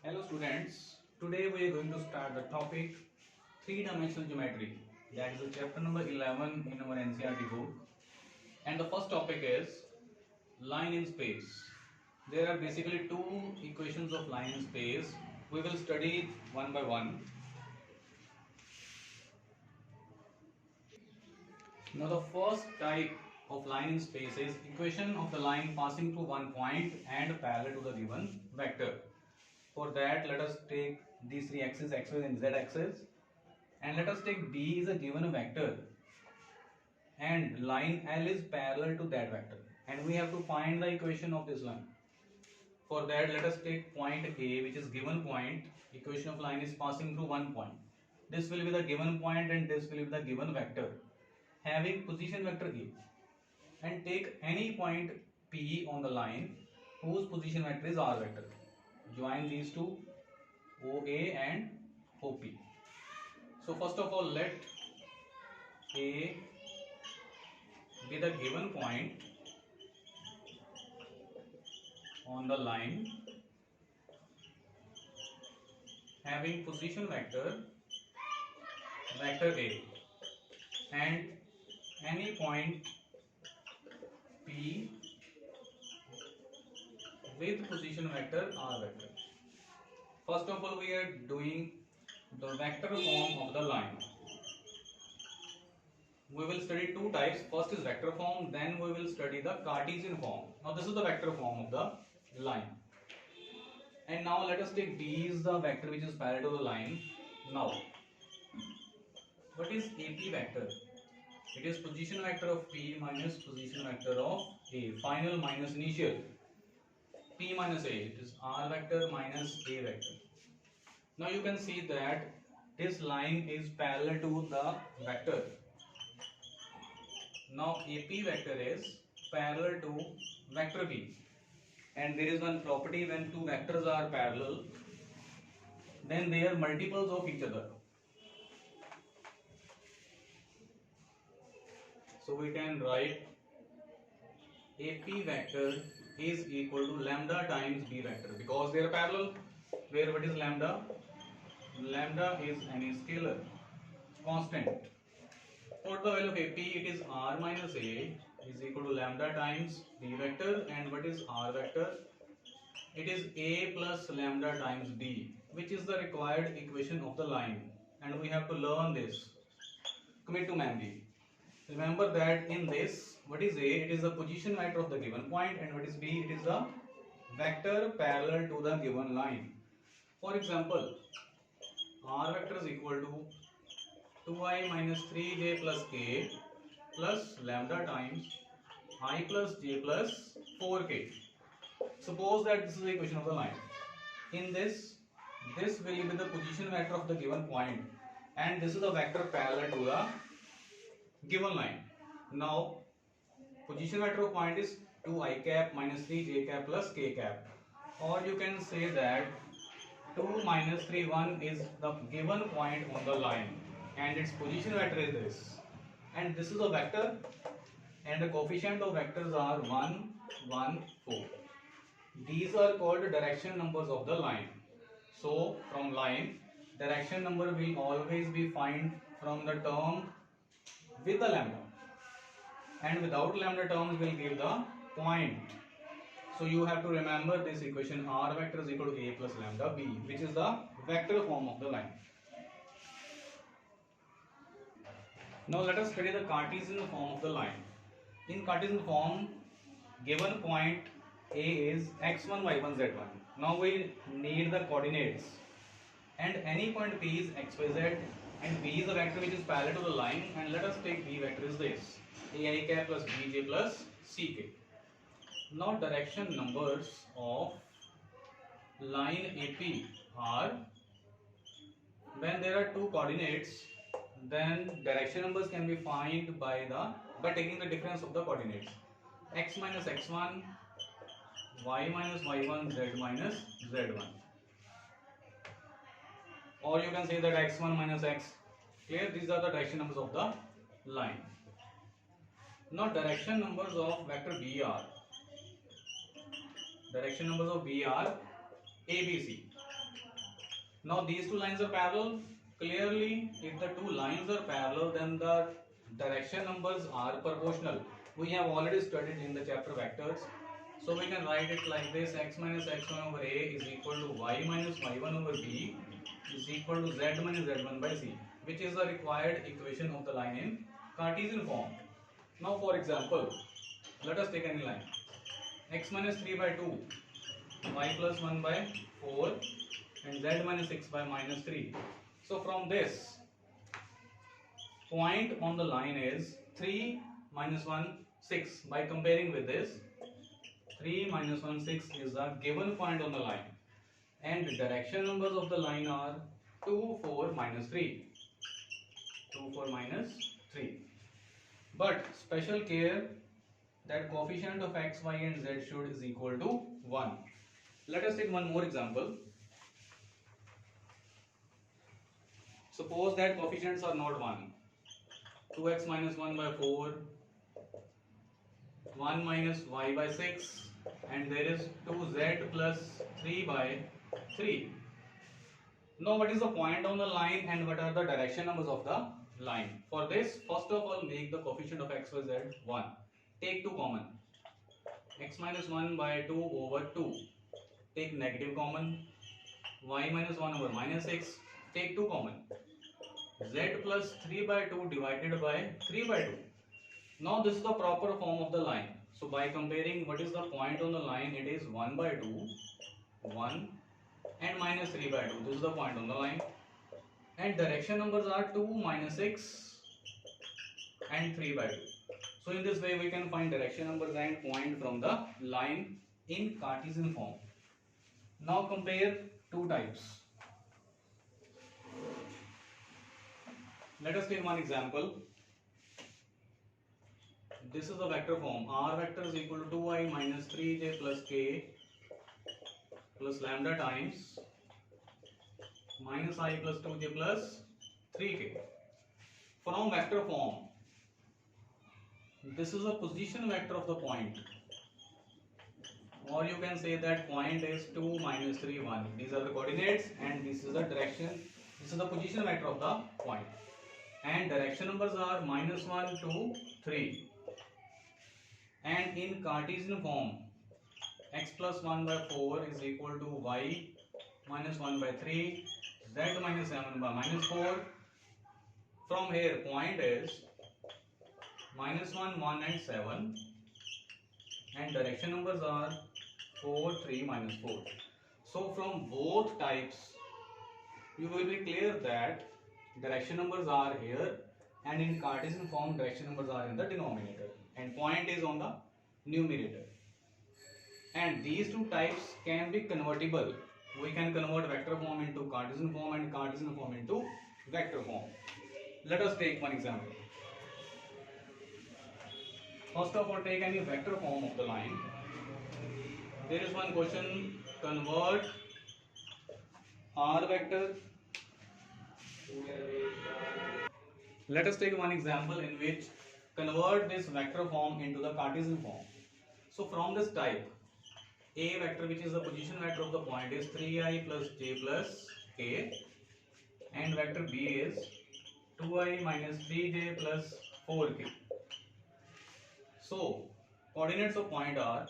Hello students, today we are going to start the topic three-dimensional geometry. That is the chapter number 11 in our NCERT book. And the first topic is line in space. There are basically two equations of line in space. We will study one by one. Now the first type of line in space is equation of the line passing through one point and parallel to the given vector. For that, let us take these three axes, x, y and z axis, and let us take B is a given vector and line L is parallel to that vector, and we have to find the equation of this line. For that, let us take point A, which is given point. Equation of line is passing through one point. This will be the given point and this will be the given vector having position vector A, and take any point P on the line whose position vector is R vector. Join these two, OA and OP. So first of all, let A be the given point on the line having position vector A, and any point P with position vector R vector. First of all, we are doing the vector form of the line. We will study two types. First is vector form, then we will study the Cartesian form. Now this is the vector form of the line. And now let us take B is the vector which is parallel to the line. Now, what is AP vector? It is position vector of P minus position vector of A. Final minus initial. P minus A. It is R vector minus A vector. Now you can see that this line is parallel to the vector. Now AP vector is parallel to vector B, and there is one property: when two vectors are parallel, then they are multiples of each other. So we can write AP vector is equal to lambda times B vector, because they are parallel. Where what is lambda? Lambda is any scalar constant. For the value of AP, it is R minus A is equal to lambda times B vector, and what is R vector? It is A plus lambda times B, which is the required equation of the line, and we have to learn this. Commit to memory. Remember that in this, what is A? It is the position vector of the given point, and what is B? It is the vector parallel to the given line. For example, R vector is equal to 2i minus 3j plus k plus lambda times I plus j plus 4k. Suppose that this is the equation of the line. In this will be the position vector of the given point, and this is the vector parallel to the given line. Now, position vector of point is 2i cap minus 3j cap plus k cap, or you can say that 2 minus 3 1 is the given point on the line, and its position vector is this, and this is a vector, and the coefficient of vectors are 1 1 4. These are called direction numbers of the line. So from line, direction number will always be found from the term with the lambda, and without lambda terms will give the point. So you have to remember this equation: R vector is equal to A plus lambda B, which is the vector form of the line. Now let us study the Cartesian form of the line. In Cartesian form, given point A is x1, y1, z1. Now we need the coordinates, and any point P is x, y, z, and B is a vector which is parallel to the line, and let us take B vector is this: ai cap plus bj plus ck. Now direction numbers of line AP are, when there are two coordinates, then direction numbers can be found by taking the difference of the coordinates: x minus x1, y minus y1, z minus z1, or you can say that x1 minus x. Clear? These are the direction numbers of the line. Now direction numbers of vector B are ABC. Now these two lines are parallel. Clearly, if the two lines are parallel, then the direction numbers are proportional. We have already studied in the chapter vectors. So we can write it like this: x minus x1 over a is equal to y minus y1 over b is equal to z minus z1 by c, which is the required equation of the line in Cartesian form. Now for example, let us take any line: x minus 3 by 2, y plus 1 by 4, and z minus 6 by minus 3. So from this, point on the line is 3 minus 1 6. By comparing with this, 3 minus 1 6 is the given point on the line, and the direction numbers of the line are 2 4 minus 3, 2 4 minus 3. But special care that coefficient of x, y and z should is equal to 1. Let us take one more example. Suppose that coefficients are not 1. 2x minus 1 by 4, 1 minus y by 6, and there is 2z plus 3 by 3. Now what is the point on the line and what are the direction numbers of the line? For this, first of all, make the coefficient of x, y, z 1. Take 2 common. X minus 1 by 2 over 2. Take negative common. Y minus 1 over minus 6. Take 2 common. Z plus 3 by 2 divided by 3 by 2. Now this is the proper form of the line. So by comparing what is the point on the line, it is 1 by 2, 1 and minus 3 by 2. This is the point on the line. And direction numbers are 2, minus 6 and 3 by 2. So in this way we can find direction numbers and point from the line in Cartesian form. Now compare two types. Let us take one example. This is the vector form. R vector is equal to 2i minus 3j plus k plus lambda times minus I plus 2j plus 3k. From vector form, this is a position vector of the point, or you can say that point is 2 minus 3 1. These are the coordinates and this is the direction. This is the position vector of the point, and direction numbers are minus 1 2 3. And in Cartesian form, x plus 1 by 4 is equal to y minus 1 by 3, z minus 7 by minus 4. From here, point is minus 1 1 and 7, and direction numbers are 4 3 minus 4. So from both types you will be clear that direction numbers are here, and in Cartesian form direction numbers are in the denominator and point is on the numerator. And these two types can be convertible. We can convert vector form into Cartesian form and Cartesian form into vector form. Let us take one example. First of all, take any vector form of the line. There is one question: convert R vector. Let us take one example in which convert this vector form into the Cartesian form. So from this type, A vector, which is the position vector of the point, is 3i plus j plus k, and vector B is 2i minus 3j plus 4k. So coordinates of point are,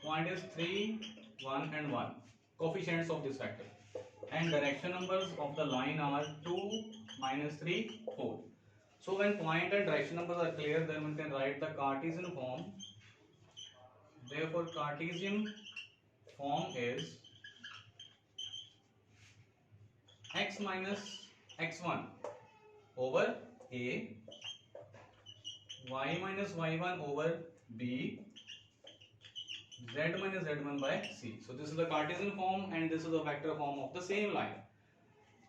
point is 3 1 and 1, coefficients of this vector, and direction numbers of the line are 2 minus 3 4. So when point and direction numbers are clear, then we can write the Cartesian form. Therefore Cartesian form is x minus x1 over a, y minus y1 over b, z minus z1 by c. So this is the Cartesian form and this is the vector form of the same line.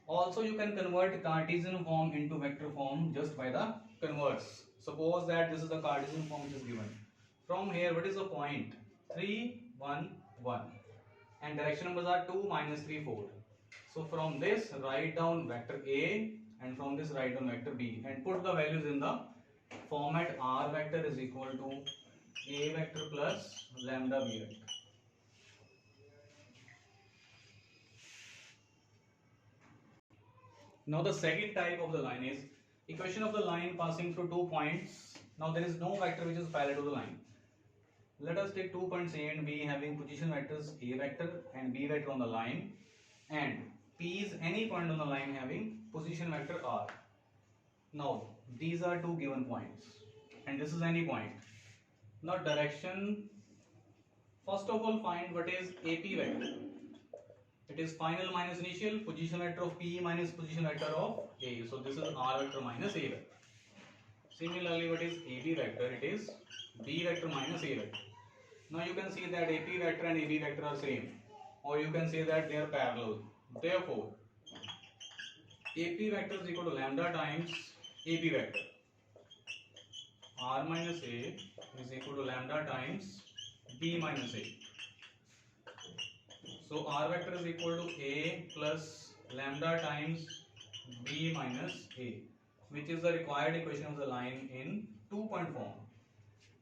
Also you can convert Cartesian form into vector form just by the converse. Suppose that this is the Cartesian form which is given. From here, what is the point? 3 1 1, and direction numbers are 2 minus 3 4. So from this write down vector A, and from this write down vector B, and put the values in the format R vector is equal to A vector plus lambda B vector. Now the second type of the line is equation of the line passing through 2 points. Now there is no vector which is parallel to the line. Let us take 2 points A and B having position vectors A vector and B vector on the line, and P is any point on the line having position vector R. Now these are two given points and this is any point. Now direction, first of all find what is AP vector. It is final minus initial, position vector of P minus position vector of A. So this is R vector minus A vector. Similarly, what is AB vector? It is B vector minus A vector. Now you can see that AP vector and AB vector are same, or you can say that they are parallel. Therefore, AP vector is equal to lambda times AB vector. R minus A is equal to lambda times B minus A. So R vector is equal to A plus lambda times B minus A, which is the required equation of the line in 2-point form,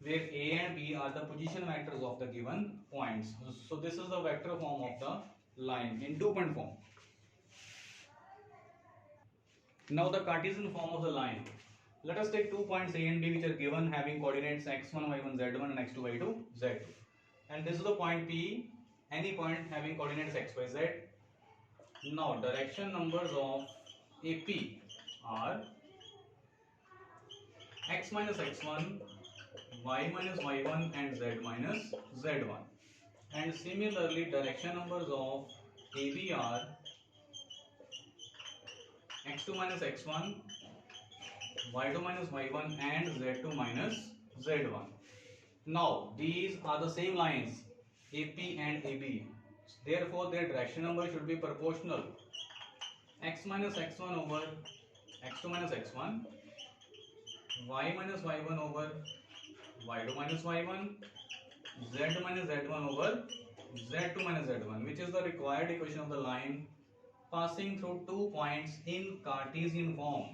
where A and B are the position vectors of the given points. So this is the vector form of the line in 2-point form. Now the Cartesian form of the line. Let us take 2 points A and B which are given having coordinates x1, y1, z1 and x2, y2, z2. And this is the point P, any point having coordinates x, y, z. Now direction numbers of AP are x minus x1, y minus y1 and z minus z1. And similarly direction numbers of AB are x2 minus x1, y2 minus y1 and z2 minus z1. Now these are the same lines AP and AB, therefore their direction number should be proportional. X minus x1 over x2 minus x1, y minus y1 over y2 minus y1, z minus z1 over z2 minus z1, which is the required equation of the line passing through 2 points in Cartesian form.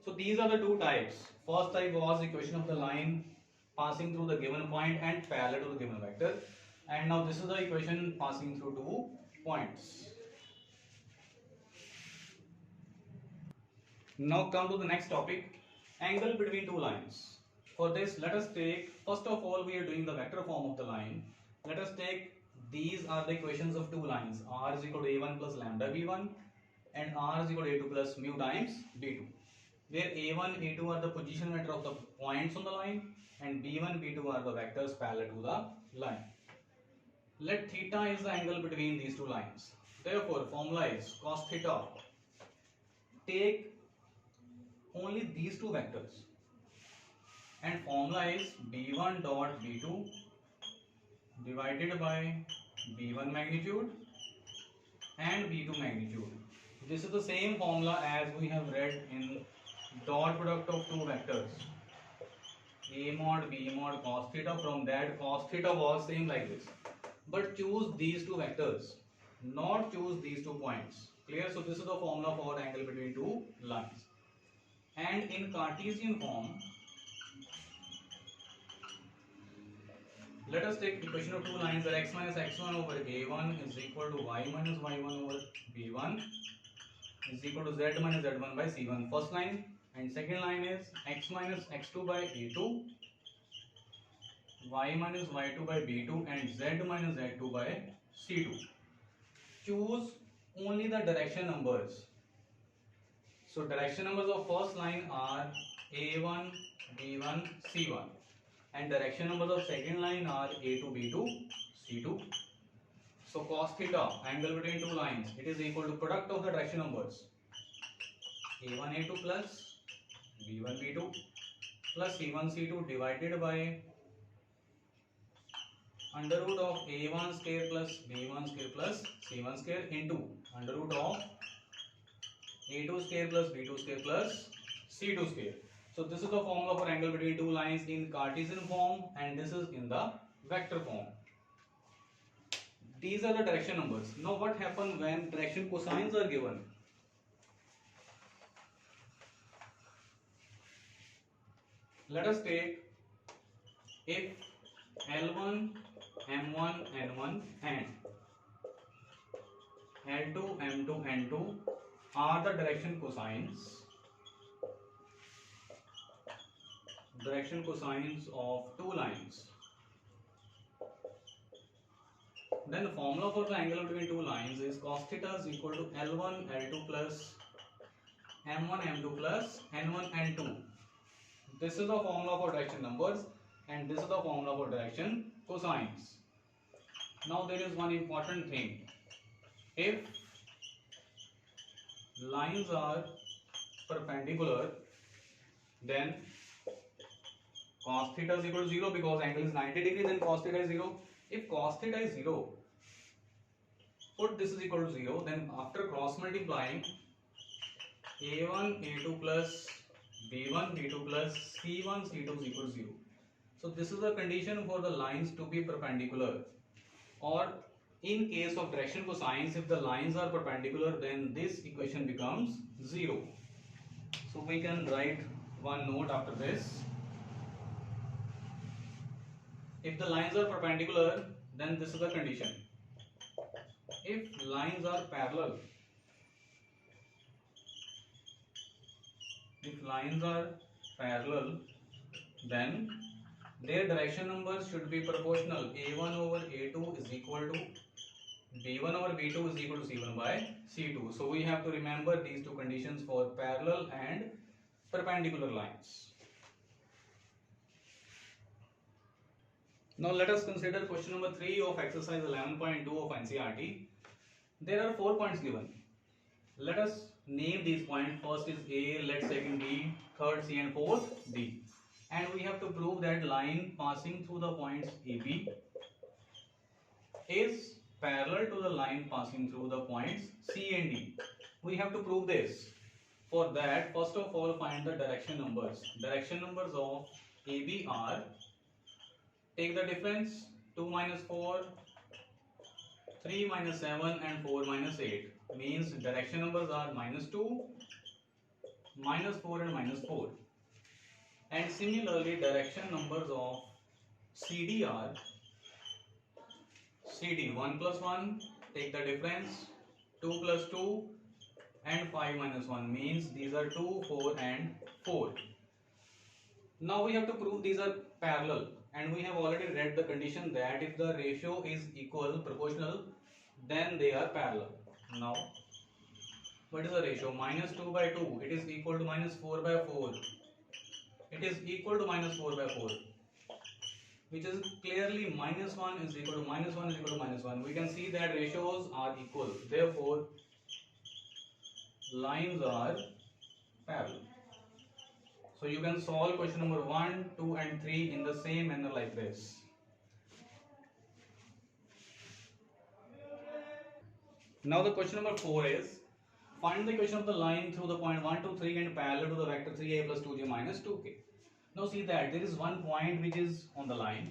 So these are the two types. First type was equation of the line passing through the given point and parallel to the given vector, and now this is the equation passing through 2 points. Now come to the next topic, angle between two lines. For this, let us take, first of all we are doing the vector form of the line. Let us take, these are the equations of two lines, r is equal to a1 plus lambda b1 and r is equal to a2 plus mu times b2, where a1, a2 are the position vector of the points on the line and b1, b2 are the vectors parallel to the line. Let theta is the angle between these two lines. Therefore, formula is cos theta. Take only these two vectors and formula is b1 dot b2 divided by b1 magnitude and b2 magnitude. This is the same formula as we have read in dot product of two vectors, a mod b mod cos theta. From that, cos theta was same like this, but choose these two vectors, not choose these 2 points. Clear? So this is the formula for angle between two lines. And in Cartesian form, let us take equation of two lines that x minus x1 over a1 is equal to y minus y1 over b1 is equal to z minus z1 by c1, first line, and second line is x minus x2 by a2, y minus y2 by b2 and z minus z2 by c2. Choose only the direction numbers. So direction numbers of first line are a1, b1, c1, and direction numbers of second line are a2, b2, c2. So cos theta, angle between two lines, it is equal to product of the direction numbers a1, a2 plus b1, b2 plus c1, c2 divided by under root of a1 square plus b1 square plus c1 square into under root of a2 square plus b2 square plus c2 square. So this is the formula for angle between two lines in Cartesian form, and this is in the vector form. These are the direction numbers. Now what happens when direction cosines are given? Let us take, if L1, M1, N1 and L2, M2, N2 are the direction cosines of two lines, then the formula for the angle between two lines is cos theta is equal to L1 L2 plus M1 M2 plus N1 N2. This is the formula for direction numbers and this is the formula for direction cosines. Now there is one important thing. If lines are perpendicular, then cos theta is equal to 0 because angle is 90 degrees, then cos theta is 0. If cos theta is 0, put this is equal to 0, then after cross multiplying a1 a2 plus b1 b2 plus c1 c2 is equal to 0. So this is the condition for the lines to be perpendicular, or in case of direction cosines, if the lines are perpendicular, then this equation becomes 0. So we can write one note after this. If the lines are perpendicular, then this is the condition. If lines are parallel, then their direction numbers should be proportional. A1 over A2 is equal to B1 over B2 is equal to C1 by C2. So we have to remember these two conditions for parallel and perpendicular lines. Now let us consider question number 3 of exercise 11.2 of NCERT. There are 4 points given. Let us name these points. First is A, let second B, third C and fourth D. And we have to prove that line passing through the points AB is parallel to the line passing through the points C and D. We have to prove this. For that, first of all, find the direction numbers. Direction numbers of AB are, take the difference, 2 minus 4, 3 minus 7 and 4 minus 8. Means direction numbers are minus 2, minus 4 and minus 4. And similarly, direction numbers of CD are, CD 1 plus 1, take the difference, 2 plus 2 and 5 minus 1, means these are 2, 4 and 4. Now we have to prove these are parallel, and we have already read the condition that if the ratio is equal, proportional, then they are parallel. Now what is the ratio? Minus 2 by 2, it is equal to minus 4 by 4. It is equal to minus 4 by 4, which is clearly minus 1 is equal to minus 1 is equal to minus 1. We can see that ratios are equal. Therefore, lines are parallel. So you can solve question number 1, 2 and 3 in the same manner like this. Now the question number 4 is, find the equation of the line through the point 1, 2, 3 and parallel to the vector 3a plus 2j minus 2k. Now see that there is one point which is on the line,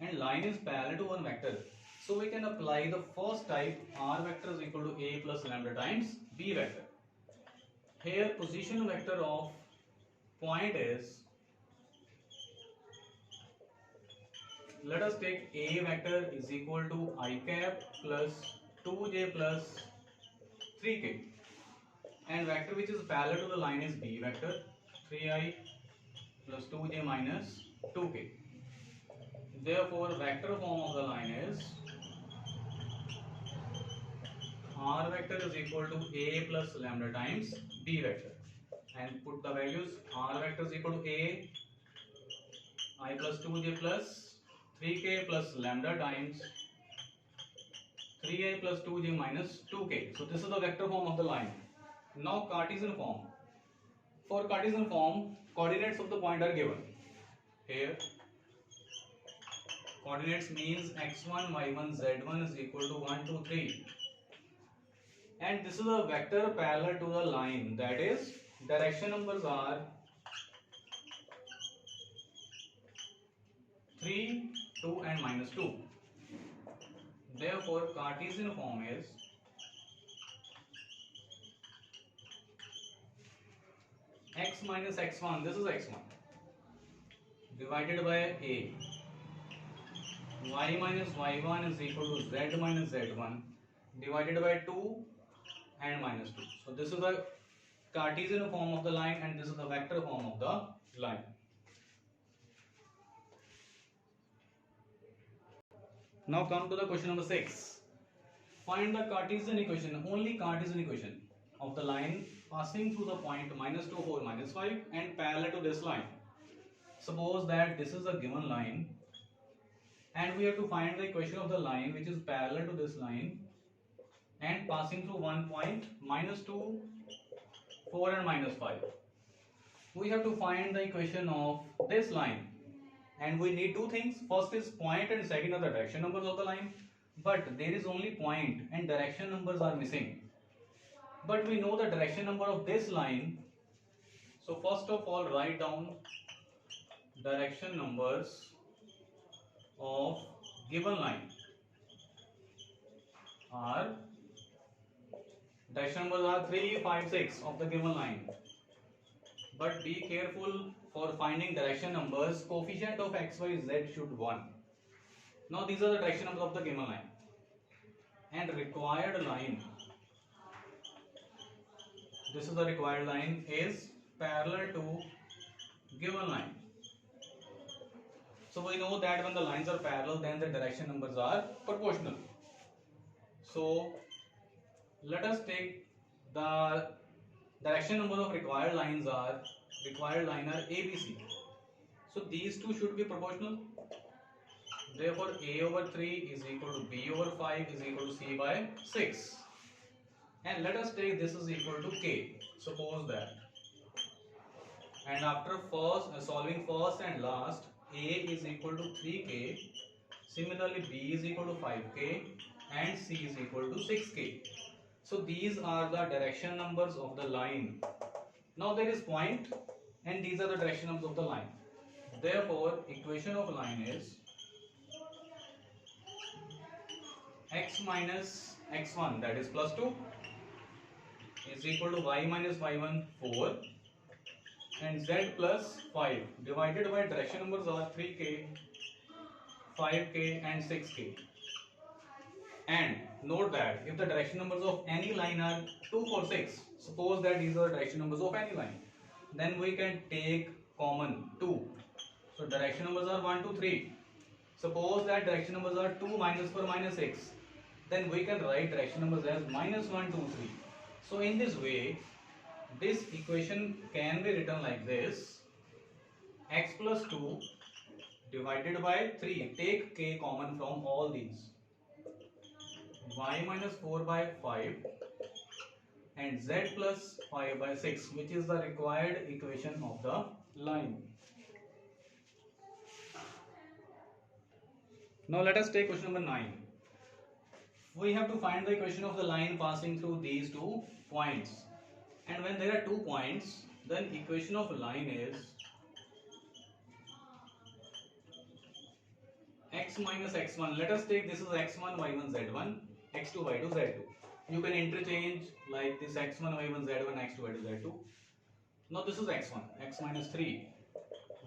and line is parallel to one vector. So we can apply the first type, r vector is equal to a plus lambda times b vector. Here position vector of point is, let us take a vector is equal to I cap plus 2j plus 3k, and vector which is parallel to the line is b vector, 3i plus 2j minus 2k. Therefore, vector form of the line is r vector is equal to a plus lambda times b vector, and put the values. R vector is equal to a I plus 2j plus 3k plus lambda times 3i plus 2j minus 2k. So this is the vector form of the line. Now Cartesian form. For Cartesian form, coordinates of the point are given. Here coordinates means x1, y1, z1 is equal to 1, 2, 3. And this is a vector parallel to the line, that is direction numbers are 3, 2 and minus 2. Therefore Cartesian form is x minus x1, this is x1, divided by a, y minus y1 is equal to z minus z1, divided by 2, and minus 2. So this is the Cartesian form of the line and this is the vector form of the line. Now come to the question number 6. Find the Cartesian equation, only Cartesian equation of the line passing through the point minus 2, 4, minus 5 and parallel to this line. Suppose that this is a given line and we have to find the equation of the line which is parallel to this line and passing through one point minus 2, 4 and minus 5. We have to find the equation of this line and we need two things. First is point and second are the direction numbers of the line, but there is only point and direction numbers are missing. But we know the direction number of this line. So first of all write down direction numbers of given line are, direction numbers are 3, 5, 6 of the given line. But be careful for finding direction numbers, coefficient of x, y, z should 1. Now these are the direction numbers of the given line and required line. This is the required line is parallel to given line. So we know that when the lines are parallel then the direction numbers are proportional. So let us take the direction number of required line are ABC. So these two should be proportional. Therefore A over 3 is equal to B over 5 is equal to C by 6. And let us take this is equal to K. Suppose that. And after solving first and last, A is equal to 3K. Similarly B is equal to 5K and C is equal to 6K. So these are the direction numbers of the line. Now there is point and these are the direction numbers of the line. Therefore equation of line is x minus x1 that is plus 2 is equal to y minus y1 4 and z plus 5 divided by direction numbers are 3k, 5k and 6k. And note that if the direction numbers of any line are 2, 4, 6, suppose that these are the direction numbers of any line, then we can take common 2. So direction numbers are 1, 2, 3. Suppose that direction numbers are 2, minus 4, minus 6, then we can write direction numbers as minus 1, 2, 3. So in this way, this equation can be written like this: x plus 2 divided by 3, take k common from all these, y minus 4 by 5 and z plus 5 by 6, which is the required equation of the line. Now let us take question number 9. We have to find the equation of the line passing through these two points. And when there are 2 points, then equation of line is x minus x1. Let us take this is x1, y1, z1, x2, y2, z2. You can interchange like this x1, y1, z1, x2, y2, z2. Now this is x1, x minus 3,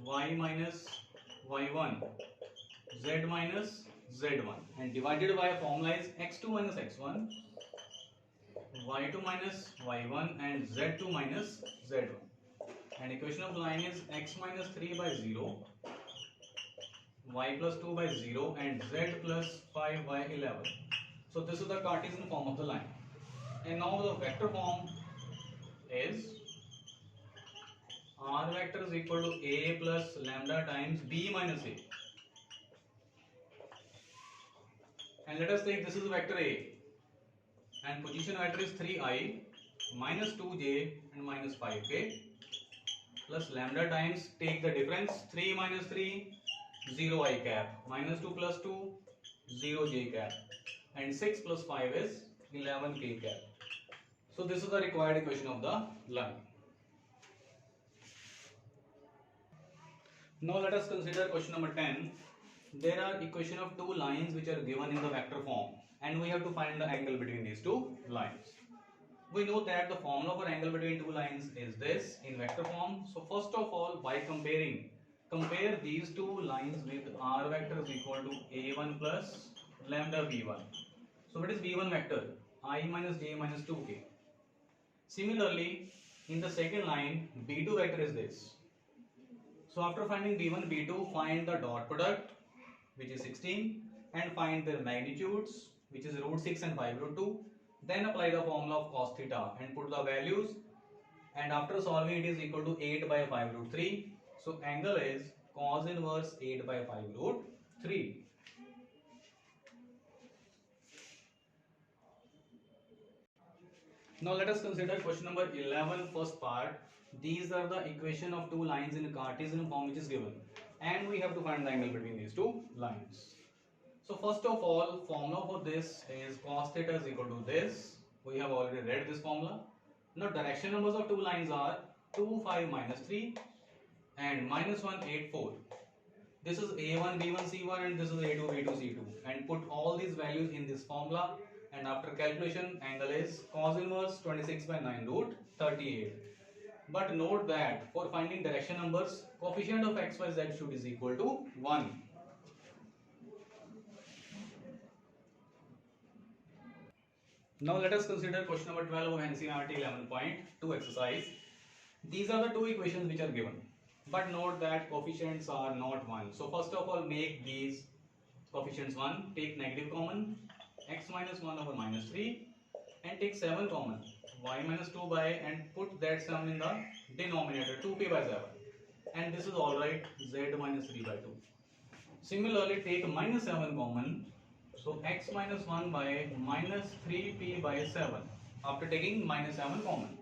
y minus y1, z minus z1 and divided by a formula is x2 minus x1, y2 minus y1 and z2 minus z1. And equation of line is x minus 3 by 0, y plus 2 by 0 and z plus 5 by 11. So this is the Cartesian form of the line. And now the vector form is r vector is equal to a plus lambda times b minus a. And let us take this is vector a and position vector is 3i minus 2j and minus 5k plus lambda times take the difference 3 minus 3 0 I cap minus 2 plus 2 0 j cap and 6 plus 5 is 11 k cap. So this is the required equation of the line. Now let us consider question number 10. There are equation of two lines which are given in the vector form and we have to find the angle between these two lines. We know that the formula for angle between two lines is this in vector form. So first of all, by compare these two lines with r vector is equal to a1 plus lambda v1. So what is v1 vector? I minus j minus 2k. Similarly, in the second line, B2 vector is this. So after finding B1, B2, find the dot product, which is 16, and find their magnitudes, which is root 6 and 5 root 2. Then apply the formula of cos theta and put the values, and after solving it is equal to 8 by 5 root 3. So angle is cos inverse 8 by 5 root 3. Now let us consider question number 11, first part. These are the equation of two lines in Cartesian form which is given, and we have to find the angle between these two lines. So first of all, formula for this is cos theta is equal to this. We have already read this formula. Now direction numbers of two lines are 2, 5, minus 3 and minus 1, 8, 4. This is A1, B1, C1 and this is A2, B2, C2, and put all these values in this formula, and after calculation angle is cos inverse 26 by 9 root 38. But note that for finding direction numbers, coefficient of x, y, z should is equal to 1. Now let us consider question number 12 of NCERT 11.2 exercise. These are the two equations which are given, but note that coefficients are not 1. So first of all, make these coefficients 1, take negative common, x minus 1 over minus 3, and take 7 common, y minus 2 by, and put that sum in the denominator, 2p by 7, and this is alright, z minus 3 by 2. Similarly, take minus 7 common, so x minus 1 by minus 3p by 7, after taking minus 7 common,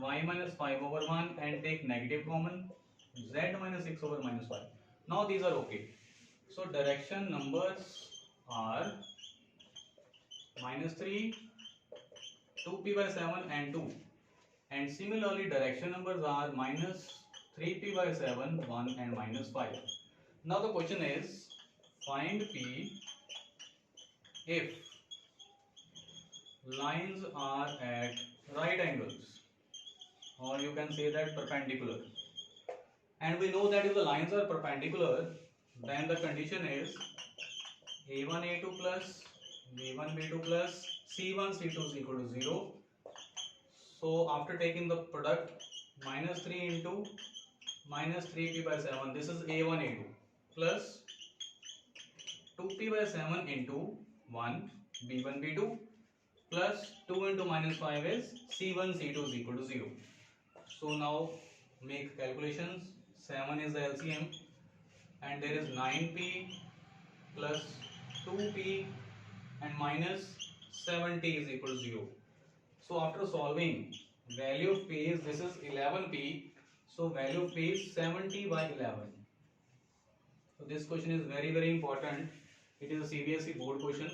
y minus 5 over 1, and take negative common, z minus 6 over minus 5. Now these are okay. So direction numbers are minus 3, 2p by 7 and 2. And similarly direction numbers are minus 3p by 7, 1 and minus 5. Now the question is, find p if lines are at right angles, or you can say that perpendicular. And we know that if the lines are perpendicular, then the condition is a1 a2 plus b1 b2 plus c1 c2 is equal to 0. So after taking the product, minus 3 into minus 3p by 7, this is a1 a2 plus 2p by 7 into 1 b1 b2 plus 2 into minus 5 is c1 c2 is equal to 0. So now make calculations. 7 is the LCM, and there is 9p plus 2p and minus 7t is equal to 0. So after solving, value of p is, this is 11p, so value of p is 70 by 11. So this question is very important. It is a CBSE board question.